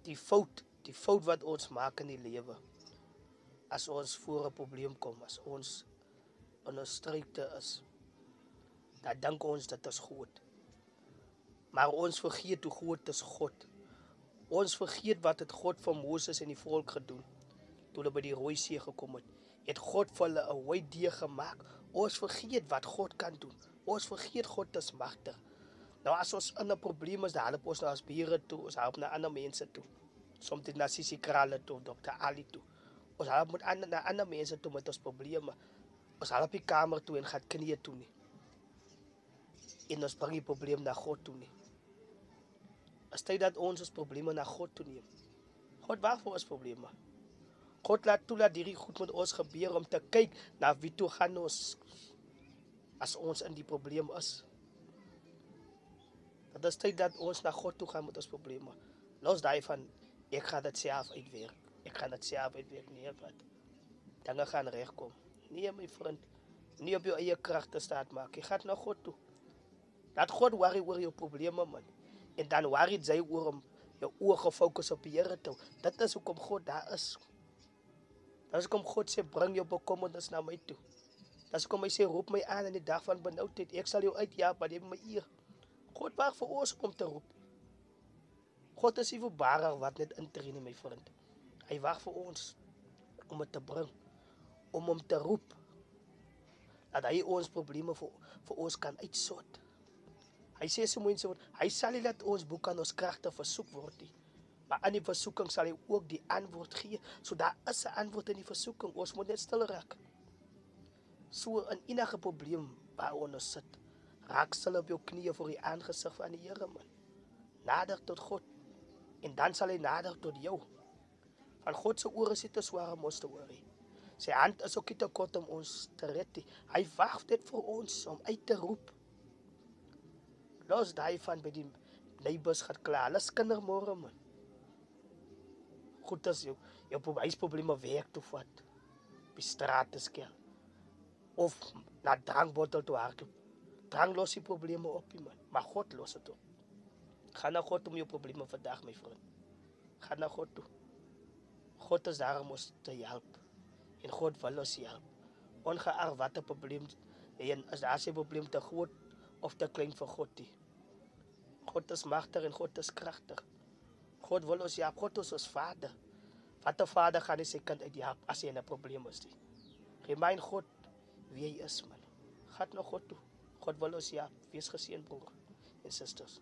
die fout wat ons maak in die lewe, as ons voor 'n probleem kom, as ons in 'n strydte is, dan dink ons dit is goed. Maar ons vergeet hoe groot is God. Ons vergeet wat het God vir Moses en die volk gedoen, toe hulle by die Rooi See gekom het. Het God vir hulle 'n wydie gemaak. Ons vergeet wat God kan doen. Ons vergeet God is magtig. Nou as ons in 'n probleem is, dan help ons na ons bure toe, ons help na ander mense toe. Soms na Sisi Krale toe, Dr. Ali toe. Ons help na ander mense toe met ons probleme. Ons help die kamer toe en gaan knieë toe nie. En ons bring die probleem na God toe nie. Is tyd dat ons probleme na God toe neem. God wag vir ons probleme. God laat toe dat hierdie goed met ons gebeur om te kyk na wie toe gaan ons as ons in die probleem is. Dat is tyd dat ons na God toe gaan met ons probleme. Los daai van ek gaan dit self uitwerk. Ek gaan dit self uitwerk. Nee, wat? Dinge gaan regkom. Nee, my vriend. Nie op jou eie kragte staat maak. Jy gaan na God toe. Laat God worry oor jou probleme, man. En dan worry jy oor om jou oë gefokus op die Here te hou. Dit is hoekom God daar is. Dat is hoekom God sê, bring jou bekommernis na my toe. Dat is hoekom hy sê, roep my aan in die dag van benoudheid. Ek sal jou uitjaag, maar jy my eer. God wag vir ons om te roep. God is nie voorbarig wat net intree nie, my vriend. Hy wag vir ons om het te bring, om hom te roep, dat hy ons probleme vir ons kan uitsort. Hy sê so mooi in sy woord, hy sal nie laat ons boek aan ons kragte versoek word nie, maar in die versoeking sal hy ook die antwoord gee. So daar is 'n antwoord in die versoeking, ons moet net stil raak. So in enige probleem waar ons sit, raak stil op jou knieë voor die aangesig van die Here, man. Nader tot God, en dan sal hy nader tot jou. Van God se ore is dit te swaar om ons te hoor. Sy hand is ook nie te kort om ons te red nie. Hy wag net vir ons om uit te roep. Los daai van by die neighbors gaat klaar. Alles kindermôre, man. Goed as jou huisprobleme werk toe vat. Op die straat te skel. Of na drankbottel toe hardloop. Drank los die probleme op, man. Maar God los het op. Ga na God om jou probleme vandag, my vriend. Ga na God toe. God is daar om ons te help. En God wil ons help. Ongeag wat 'n probleem en as daar sy probleem te groot of te klein vir God nie. God is magtig en God is kragtig. God wil ons help. God is ons Vader. Wat 'n vader gaan nie sy kind uithelp as hy in 'n probleem is nie. Remind God wie hy is, man. Gaan na God toe. God wil ons help. Wees geseën, broer en susters.